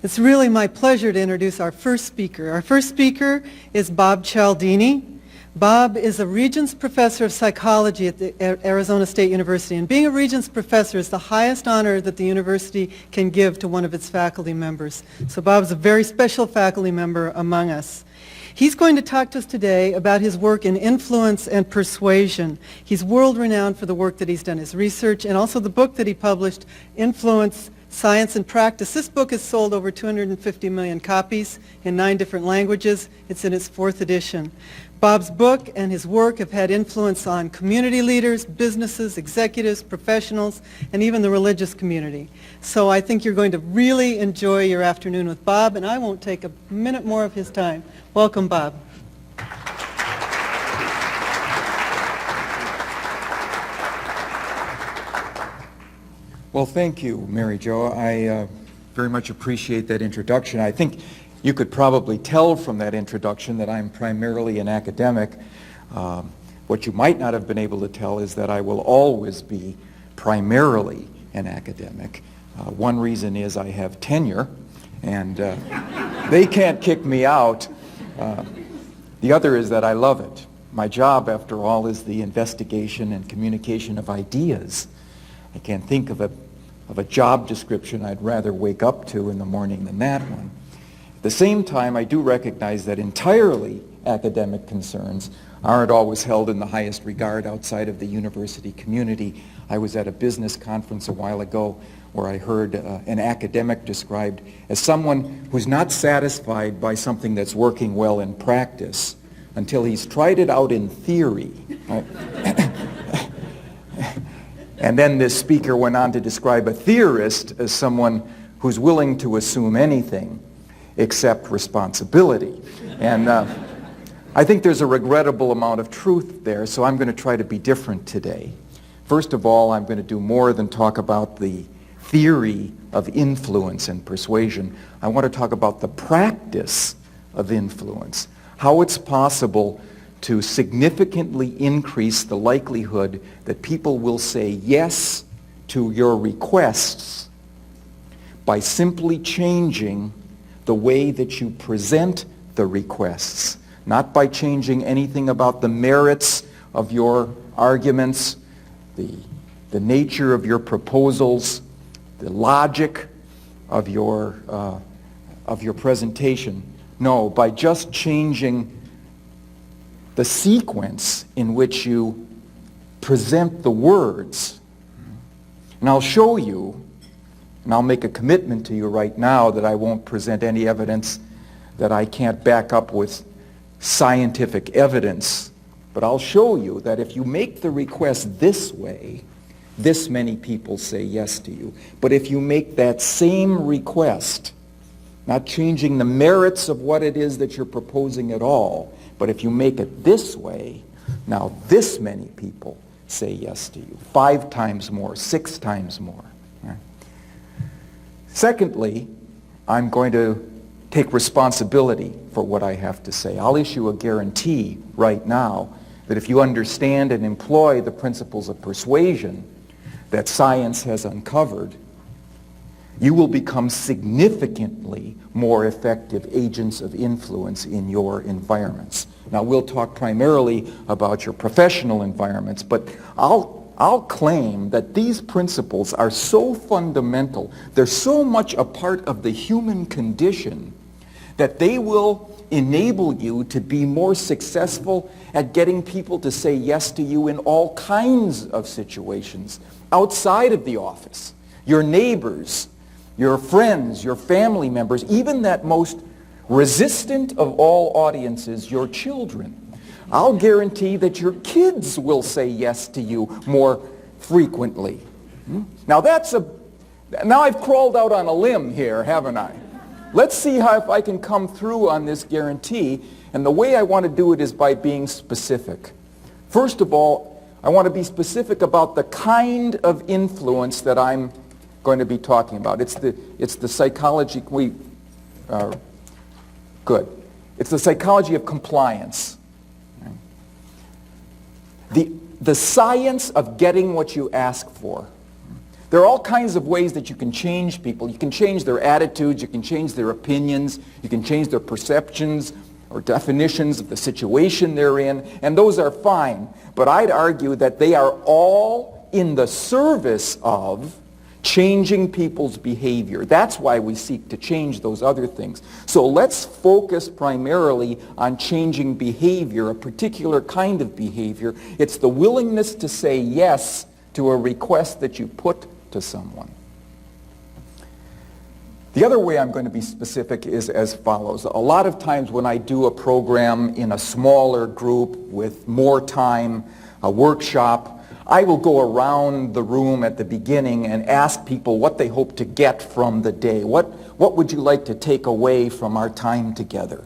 It's really my pleasure to introduce our first speaker. Our first speaker is Bob Cialdini. Bob is a Regents Professor of Psychology at the Arizona State University, and being a Regents Professor is the highest honor that the university can give to one of its faculty members. So Bob's a very special faculty member among us. He's going to talk to us today about his work in influence and persuasion. He's world-renowned for the work that he's done, his research, and also the book that he published, Influence, Science and Practice. This book has sold over 250 million copies in 9 different languages. It's in its 4th edition. Bob's book and his work have had influence on community leaders, businesses, executives, professionals, and even the religious community. So I think you're going to really enjoy your afternoon with Bob, and I won't take a minute more of his time. Welcome, Bob. Well, thank you, Mary Jo. I very much appreciate that introduction. I think you could probably tell from that introduction that I'm primarily an academic. What you might not have been able to tell is that I will always be primarily an academic. One reason is I have tenure, and they can't kick me out. The other is that I love it. My job, after all, is the investigation and communication of ideas. I can't think of a job description I'd rather wake up to in the morning than that one. At the same time, I do recognize that entirely academic concerns aren't always held in the highest regard outside of the university community. I was at a business conference a while ago where I heard an academic described as someone who's not satisfied by something that's working well in practice until he's tried it out in theory. Right? And then this speaker went on to describe a theorist as someone who's willing to assume anything except responsibility. And I think there's a regrettable amount of truth there, so I'm going to try to be different today. First of all, I'm going to do more than talk about the theory of influence and persuasion. I want to talk about the practice of influence, how it's possible to significantly increase the likelihood that people will say yes to your requests by simply changing the way that you present the requests, not by changing anything about the merits of your arguments, the nature of your proposals, the logic of your presentation. No, by just changing the sequence in which you present the words. And I'll show you, and I'll make a commitment to you right now that I won't present any evidence that I can't back up with scientific evidence, but I'll show you that if you make the request this way, this many people say yes to you. But if you make that same request, not changing the merits of what it is that you're proposing at all, but if you make it this way, now this many people say yes to you. 5 times more, 6 times more. Right? Secondly, I'm going to take responsibility for what I have to say. I'll issue a guarantee right now that if you understand and employ the principles of persuasion that science has uncovered, you will become significantly more effective agents of influence in your environments. Now, we'll talk primarily about your professional environments, but I'll claim that these principles are so fundamental, they're so much a part of the human condition, that they will enable you to be more successful at getting people to say yes to you in all kinds of situations outside of the office. Your neighbors, your friends, your family members, even that most resistant of all audiences, your children. I'll guarantee that your kids will say yes to you more frequently. Now I've crawled out on a limb here, haven't I? Let's see if I can come through on this guarantee, and the way I want to do it is by being specific. First of all, I want to be specific about the kind of influence that I'm going to be talking about. It's the psychology, It's the psychology of compliance. The science of getting what you ask for. There are all kinds of ways that you can change people. You can change their attitudes, you can change their opinions, you can change their perceptions or definitions of the situation they're in, and those are fine. But I'd argue that they are all in the service of changing people's behavior. That's why we seek to change those other things. So let's focus primarily on changing behavior, a particular kind of behavior. It's the willingness to say yes to a request that you put to someone. The other way I'm going to be specific is as follows. A lot of times when I do a program in a smaller group with more time, a workshop, I will go around the room at the beginning and ask people what they hope to get from the day. What would you like to take away from our time together?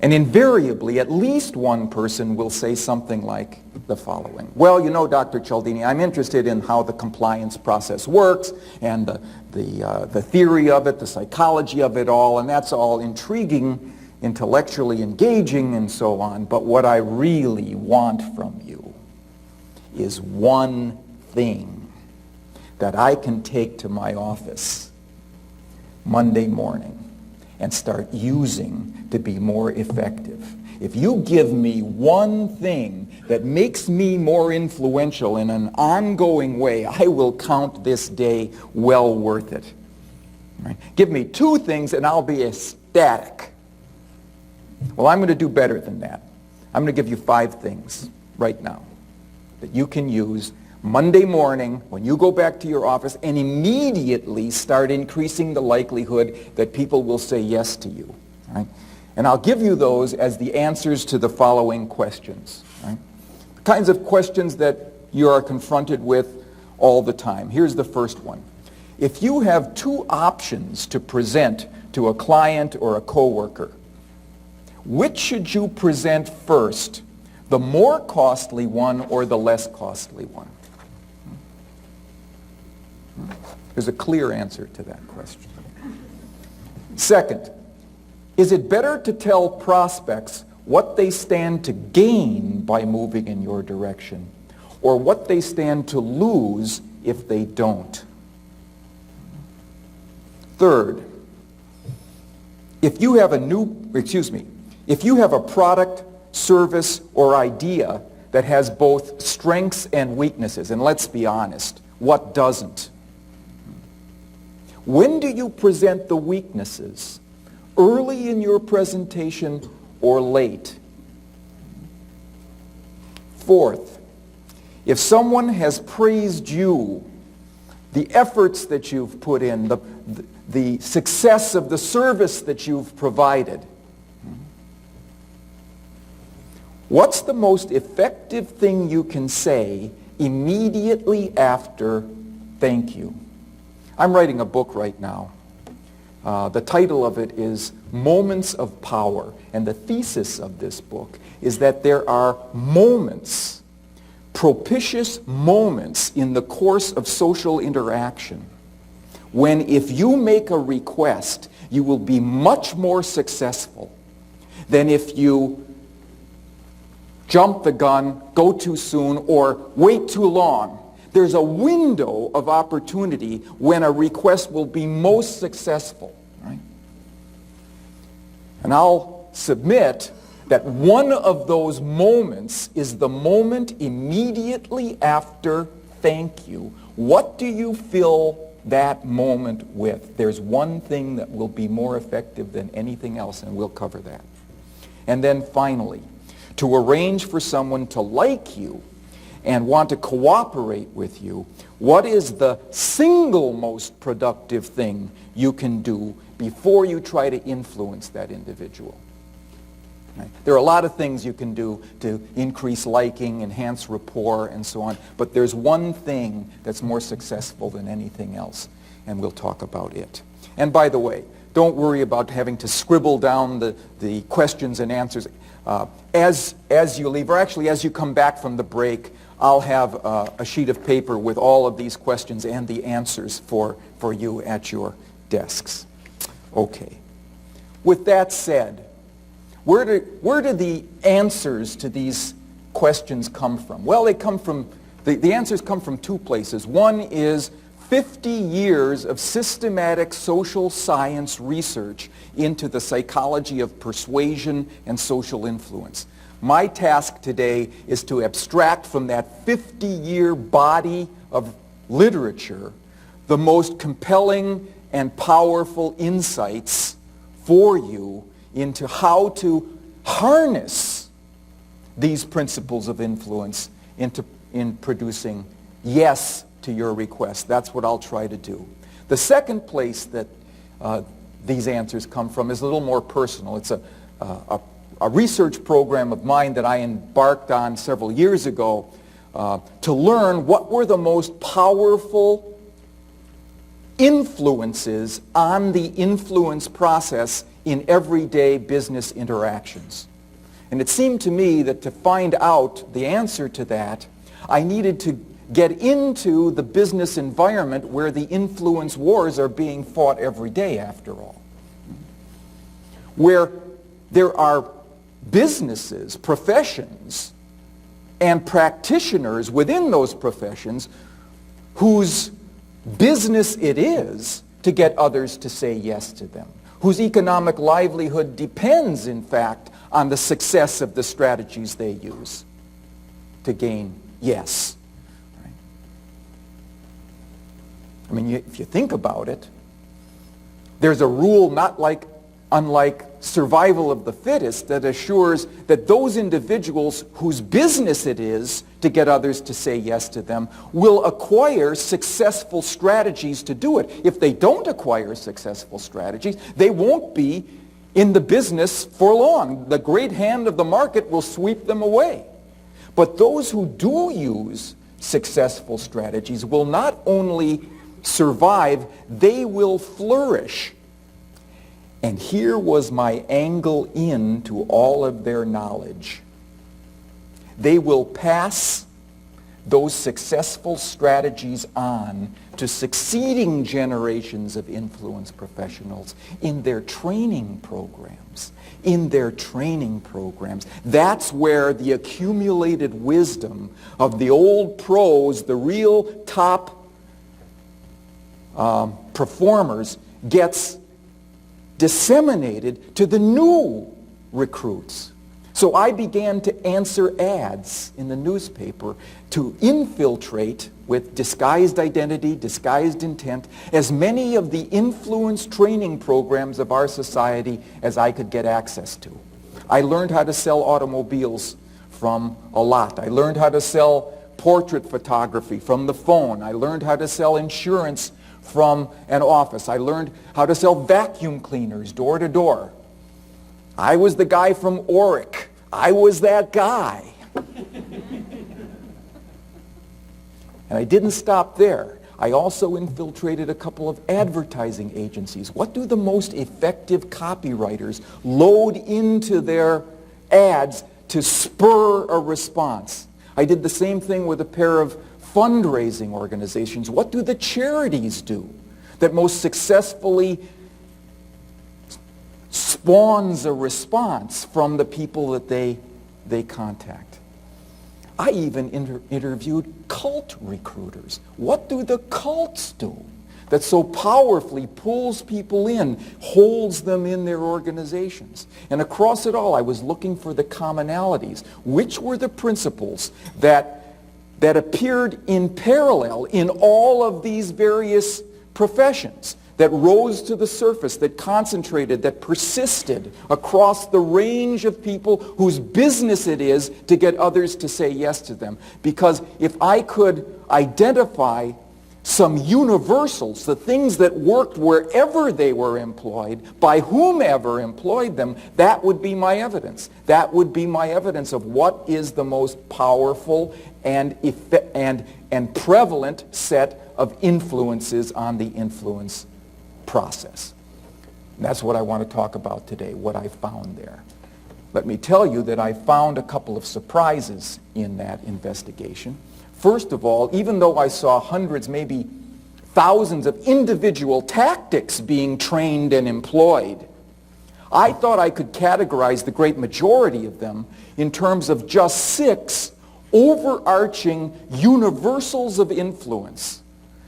And invariably, at least one person will say something like the following. Well, you know, Dr. Cialdini, I'm interested in how the compliance process works and the theory of it, the psychology of it all, and that's all intriguing, intellectually engaging, and so on. But what I really want from you is one thing that I can take to my office Monday morning and start using to be more effective. If you give me one thing that makes me more influential in an ongoing way, I will count this day well worth it. Right? Give me two things and I'll be ecstatic. Well, I'm going to do better than that. I'm going to give you 5 things right now that you can use Monday morning when you go back to your office and immediately start increasing the likelihood that people will say yes to you. Right? And I'll give you those as the answers to the following questions. Right? The kinds of questions that you are confronted with all the time. Here's the first one. If you have 2 options to present to a client or a coworker, which should you present first? The more costly one or the less costly one? There's a clear answer to that question. Second, is it better to tell prospects what they stand to gain by moving in your direction or what they stand to lose if they don't? Third, if you have a product, service, or idea that has both strengths and weaknesses, and let's be honest, what doesn't? When do you present the weaknesses? Early in your presentation or late? Fourth, if someone has praised you, the efforts that you've put in, the success of the service that you've provided, what's the most effective thing you can say immediately after thank you? I'm writing a book right now. The title of it is Moments of Power. And the thesis of this book is that there are moments, propitious moments in the course of social interaction when if you make a request, you will be much more successful than if you jump the gun, go too soon, or wait too long. There's a window of opportunity when a request will be most successful. Right? And I'll submit that one of those moments is the moment immediately after thank you. What do you fill that moment with? There's one thing that will be more effective than anything else, and we'll cover that. And then finally, to arrange for someone to like you and want to cooperate with you, what is the single most productive thing you can do before you try to influence that individual? Right? There are a lot of things you can do to increase liking, enhance rapport, and so on, but there's one thing that's more successful than anything else, and we'll talk about it. And by the way, don't worry about having to scribble down the questions and answers. As you leave, or actually as you come back from the break, I'll have a sheet of paper with all of these questions and the answers for you at your desks. Okay. With that said, where do the answers to these questions come from? Well, they come from The answers come from two places. One is 50 years of systematic social science research into the psychology of persuasion and social influence. My task today is to abstract from that 50-year body of literature the most compelling and powerful insights for you into how to harness these principles of influence in producing yes to your request. That's what I'll try to do. The second place that these answers come from is a little more personal. It's a research program of mine that I embarked on several years ago to learn what were the most powerful influences on the influence process in everyday business interactions. And it seemed to me that to find out the answer to that, I needed to get into the business environment where the influence wars are being fought every day, after all. Where there are businesses, professions, and practitioners within those professions whose business it is to get others to say yes to them, whose economic livelihood depends, in fact, on the success of the strategies they use to gain yes. Right? I mean, if you think about it, there's a rule unlike survival of the fittest that assures that those individuals whose business it is to get others to say yes to them will acquire successful strategies to do it. If they don't acquire successful strategies, they won't be in the business for long. The great hand of the market will sweep them away. But those who do use successful strategies will not only survive, they will flourish. And here was my angle into all of their knowledge. They will pass those successful strategies on to succeeding generations of influence professionals in their training programs. That's where the accumulated wisdom of the old pros, the real top performers, gets disseminated to the new recruits. So I began to answer ads in the newspaper to infiltrate with disguised identity, disguised intent, as many of the influence training programs of our society as I could get access to. I learned how to sell automobiles from a lot. I learned how to sell portrait photography from the phone. I learned how to sell insurance from an office. I learned how to sell vacuum cleaners door to door. I was the guy from Oric. I was that guy. And I didn't stop there. I also infiltrated a couple of advertising agencies. What do the most effective copywriters load into their ads to spur a response? I did the same thing with a pair of fundraising organizations. What do the charities do that most successfully spawns a response from the people that they contact? I even interviewed cult recruiters. What do the cults do that so powerfully pulls people in, holds them in their organizations? And across it all, I was looking for the commonalities. Which were the principles that appeared in parallel in all of these various professions, that rose to the surface, that concentrated, that persisted across the range of people whose business it is to get others to say yes to them. Because if I could identify some universals, the things that worked wherever they were employed, by whomever employed them, that would be my evidence. That would be my evidence of what is the most powerful and prevalent set of influences on the influence process. And that's what I want to talk about today, what I found there. Let me tell you that I found a couple of surprises in that investigation. First of all, even though I saw hundreds, maybe thousands of individual tactics being trained and employed, I thought I could categorize the great majority of them in terms of just 6 overarching universals of influence,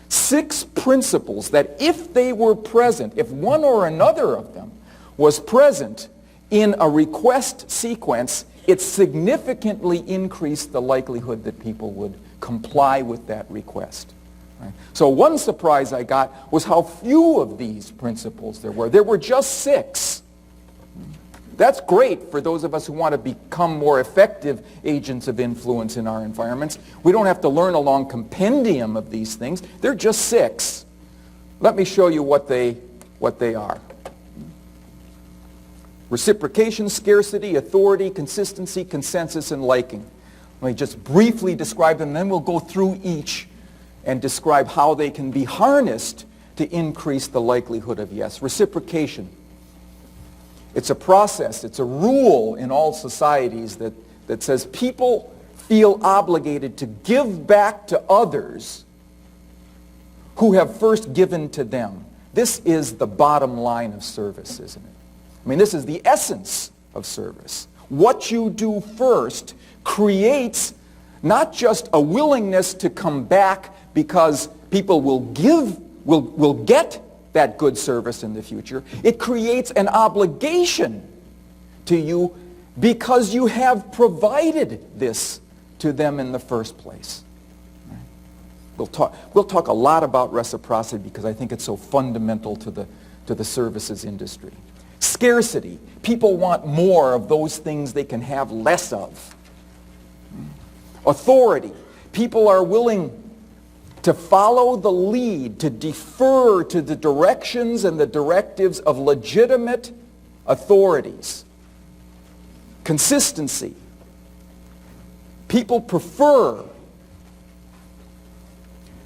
6 principles that if they were present, if one or another of them was present in a request sequence, it significantly increased the likelihood that people would comply with that request. Right? So one surprise I got was how few of these principles there were. There were just 6. That's great for those of us who want to become more effective agents of influence in our environments. We don't have to learn a long compendium of these things. They're just 6. Let me show you what they are. Reciprocation, scarcity, authority, consistency, consensus, and liking. Let me just briefly describe them, then we'll go through each and describe how they can be harnessed to increase the likelihood of yes. Reciprocation. It's a process, it's a rule in all societies that says people feel obligated to give back to others who have first given to them. This is the bottom line of service, isn't it? I mean, this is the essence of service. What you do first creates not just a willingness to come back because people will get that good service in the future. It creates an obligation to you because you have provided this to them in the first place. Right? We'll talk a lot about reciprocity because I think it's so fundamental to the services industry. Scarcity. People want more of those things they can have less of. Authority. People are willing to follow the lead, to defer to the directions and the directives of legitimate authorities. Consistency. People prefer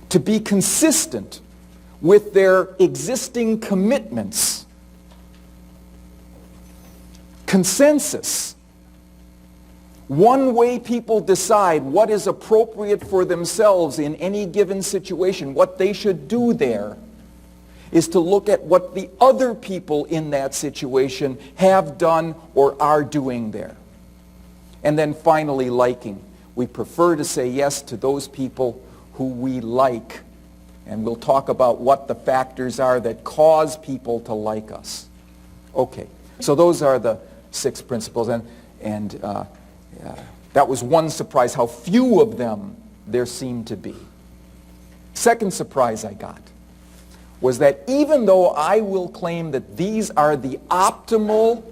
to be consistent with their existing commitments. Consensus. One way people decide what is appropriate for themselves in any given situation, what they should do there, is to look at what the other people in that situation have done or are doing there. And then finally, liking. We prefer to say yes to those people who we like. And we'll talk about what the factors are that cause people to like us. Okay, so those are the 6 principles. And that was one surprise, how few of them there seemed to be. Second surprise I got was that even though I will claim that these are the optimal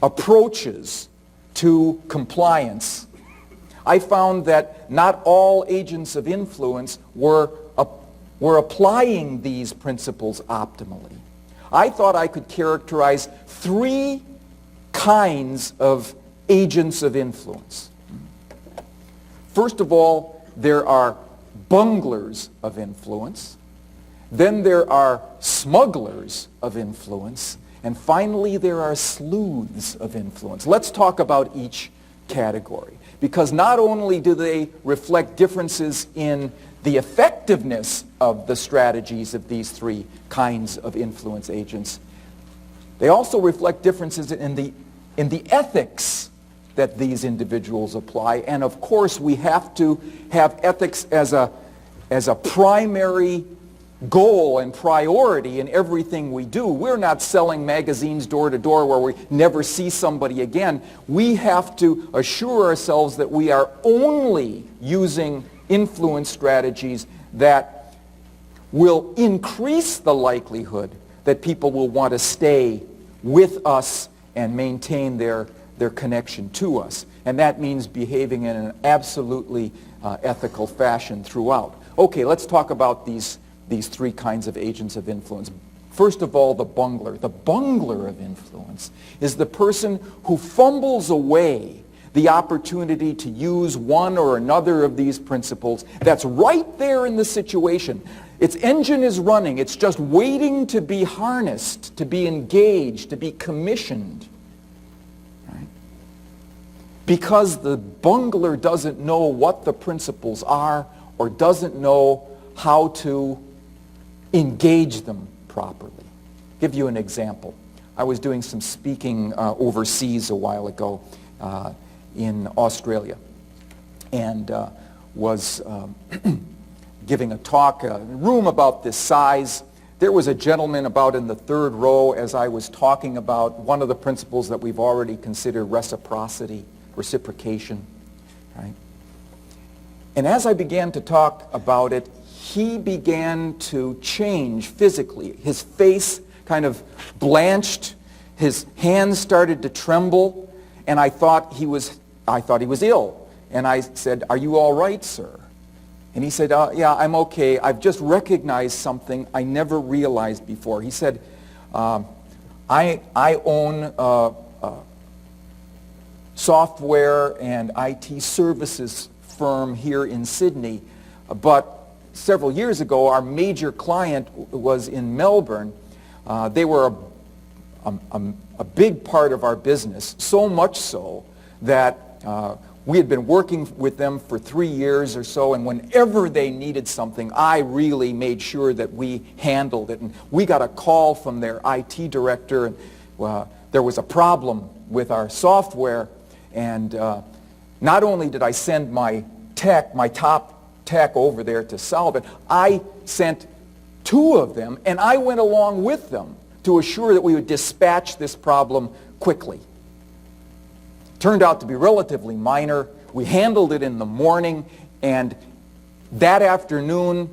approaches to compliance, I found that not all agents of influence were applying these principles optimally. I thought I could characterize 3 kinds of agents of influence. First of all, there are bunglers of influence. Then there are smugglers of influence. And finally, there are sleuths of influence. Let's talk about each category. Because not only do they reflect differences in the effectiveness of the strategies of these 3 kinds of influence agents, they also reflect differences in the ethics that these individuals apply. And of course, we have to have ethics as a primary goal and priority in everything we do. We're not selling magazines door to door where we never see somebody again. We have to assure ourselves that we are only using influence strategies that will increase the likelihood that people will want to stay with us and maintain their connection to us. And that means behaving in an absolutely ethical fashion throughout. Okay, let's talk about these 3 kinds of agents of influence. First of all, the bungler. The bungler of influence is the person who fumbles away the opportunity to use one or another of these principles that's right there in the situation. Its engine is running. It's just waiting to be harnessed, to be engaged, to be commissioned. Right? Because the bungler doesn't know what the principles are or doesn't know how to engage them properly. I'll give you an example. I was doing some speaking overseas a while ago in Australia. and was giving a talk, a room about this size. There was a gentleman about in the third row as I was talking about one of the principles that we've already considered, reciprocity, reciprocation, right? And as I began to talk about it, he began to change physically. His face kind of blanched, his hands started to tremble, and I thought he was ill. And I said, "Are you all right, sir?" And he said, "Yeah, I'm okay. I've just recognized something I never realized before." He said, I own software and IT services firm here in Sydney, but several years ago our major client was in Melbourne. They were a big part of our business, so much so that we had been working with them for 3 years or so, and whenever they needed something, I really made sure that we handled it. And we got a call from their IT director, and there was a problem with our software, and not only did I send my top tech over there to solve it, I sent 2 of them, and I went along with them to assure that we would dispatch this problem quickly. Turned out to be relatively minor. We handled it in the morning, and that afternoon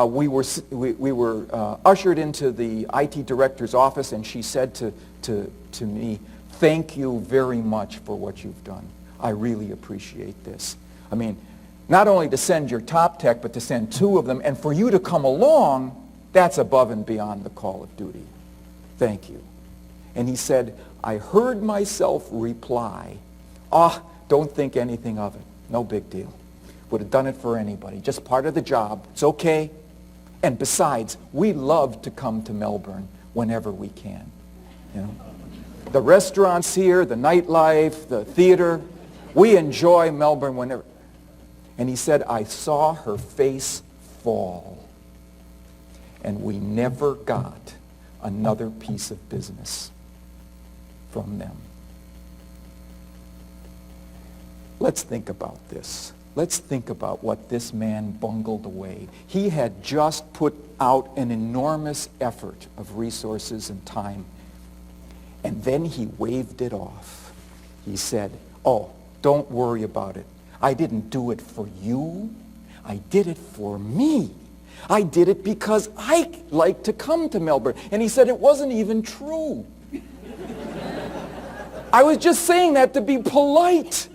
we were ushered into the IT director's office, and she said to me, "Thank you very much for what you've done. I really appreciate this. I mean, not only to send your top tech, but to send 2 of them, and for you to come along, that's above and beyond the call of duty. Thank you." And he said, "I heard myself reply, don't think anything of it. No big deal. Would have done it for anybody. Just part of the job. It's okay. And besides, we love to come to Melbourne whenever we can. You know, the restaurants here, the nightlife, the theater, we enjoy Melbourne whenever." And he said, "I saw her face fall, and we never got another piece of business from them." Let's think about this. Let's think about what this man bungled away. He had just put out an enormous effort of resources and time, and then he waved it off. He said, "Oh, don't worry about it. I didn't do it for you. I did it for me. I did it because I like to come to Melbourne." And he said it wasn't even true. "I was just saying that to be polite."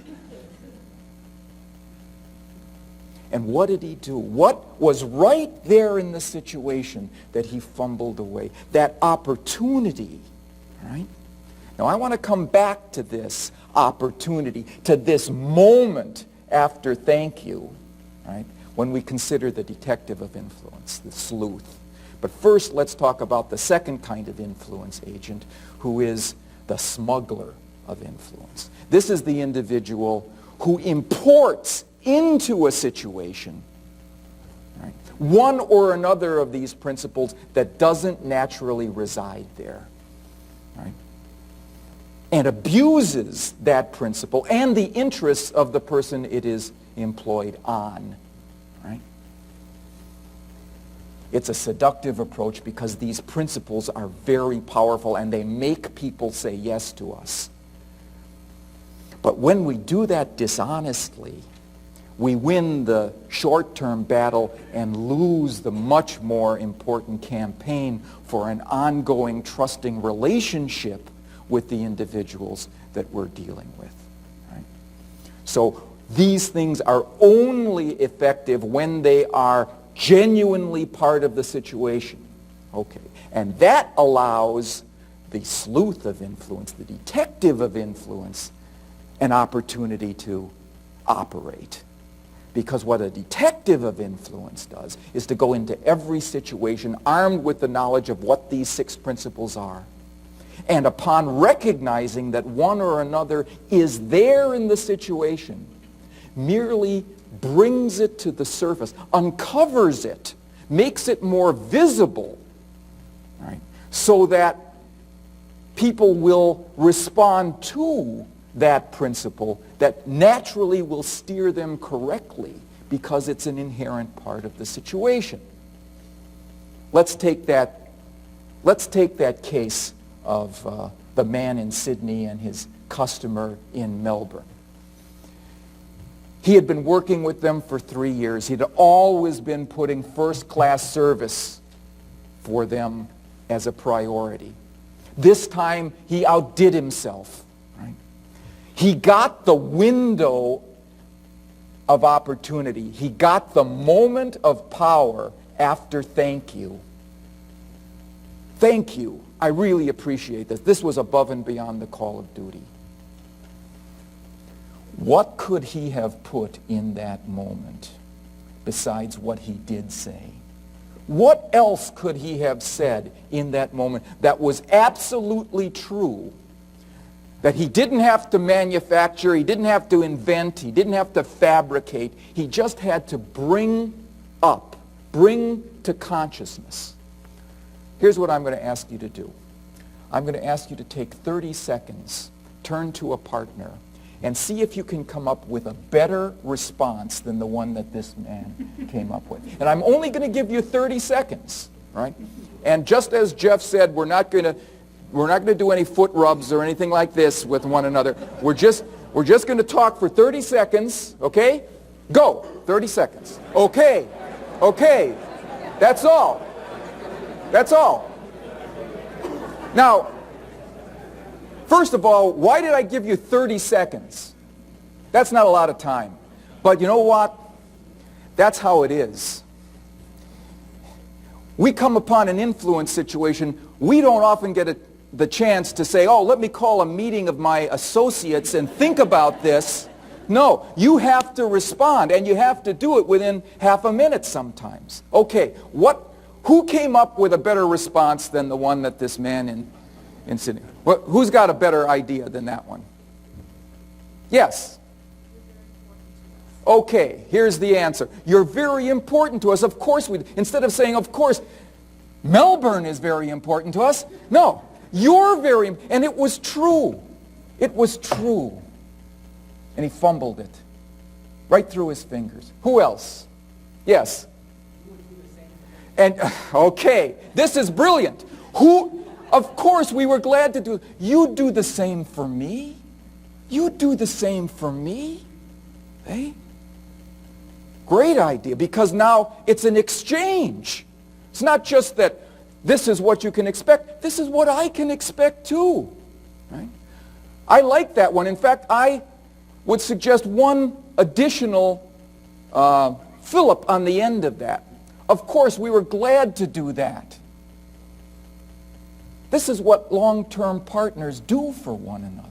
And what did he do? What was right there in the situation that he fumbled away? That opportunity, right? Now I want to come back to this opportunity, to this moment after thank you, right? When we consider the detective of influence, the sleuth. But first, let's talk about the second kind of influence agent, who is the smuggler of influence. This is the individual who imports into a situation, right, one or another of these principles that doesn't naturally reside there, right, and abuses that principle and the interests of the person it is employed on, right? It's a seductive approach because these principles are very powerful and they make people say yes to us. But when we do that dishonestly, we win the short-term battle and lose the much more important campaign for an ongoing, trusting relationship with the individuals that we're dealing with. Right? So these things are only effective when they are genuinely part of the situation. Okay. And that allows the sleuth of influence, the detective of influence, an opportunity to operate. Because what a detective of influence does is to go into every situation armed with the knowledge of what these 6 principles are. And upon recognizing that one or another is there in the situation, merely brings it to the surface, uncovers it, makes it more visible, right? So that people will respond to that principle that naturally will steer them correctly because it's an inherent part of the situation. Let's take that case of the man in Sydney and his customer in Melbourne. He had been working with them for 3 years. He'd always been putting first-class service for them as a priority. This time, he outdid himself. Right? He got the window of opportunity. He got the moment of power after thank you. Thank you. I really appreciate this. This was above and beyond the call of duty. What could he have put in that moment besides what he did say? What else could he have said in that moment that was absolutely true, that he didn't have to manufacture, he didn't have to invent, he didn't have to fabricate, he just had to bring up, bring to consciousness? Here's what I'm going to ask you to do. I'm going to ask you to take 30 seconds, turn to a partner, and see if you can come up with a better response than the one that this man came up with. And I'm only going to give you 30 seconds, right? And just as Jeff said, we're not going to do any foot rubs or anything like this with one another. We're just going to talk for 30 seconds, okay? Go. 30 seconds. Okay. Okay. That's all. That's all. Now, first of all, why did I give you 30 seconds? That's not a lot of time. But you know what? That's how it is. We come upon an influence situation, we don't often get the chance to say, oh, let me call a meeting of my associates and think about this. No, you have to respond, and you have to do it within half a minute sometimes. Okay, who came up with a better response than the one that this man in Sydney? Who's got a better idea than that one? Yes. Okay, here's the answer. You're very important to us. Of course instead of saying, of course, Melbourne is very important to us. No, you're very, and it was true. It was true. And he fumbled it right through his fingers. Who else? Yes. And, okay, this is brilliant. Of course, we were glad to do. You do the same for me. You do the same for me. Eh? Great idea, because now it's an exchange. It's not just that this is what you can expect. This is what I can expect too. Right? I like that one. In fact, I would suggest one additional fillip on the end of that. Of course, we were glad to do that. This is what long-term partners do for one another.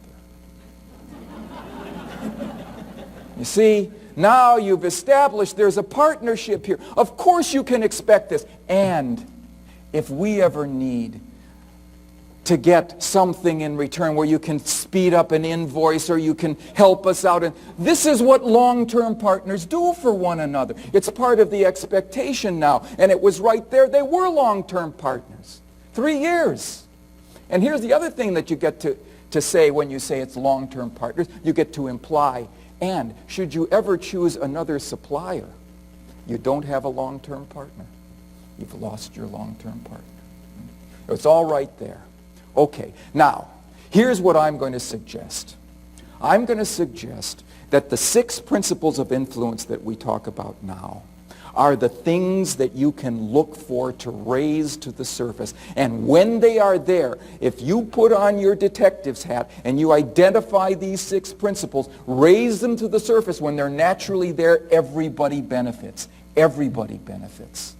You see, now you've established there's a partnership here. Of course you can expect this. And if we ever need to get something in return where you can speed up an invoice or you can help us out, and this is what long-term partners do for one another. It's part of the expectation now. And it was right there. They were long-term partners. 3 years. And here's the other thing that you get to say when you say it's long-term partners. You get to imply, and should you ever choose another supplier, you don't have a long-term partner. You've lost your long-term partner. It's all right there. Okay, now, here's what I'm going to suggest. I'm going to suggest that the 6 principles of influence that we talk about now are the things that you can look for to raise to the surface. And when they are there, if you put on your detective's hat and you identify these 6 principles, raise them to the surface when they're naturally there, everybody benefits. Everybody benefits.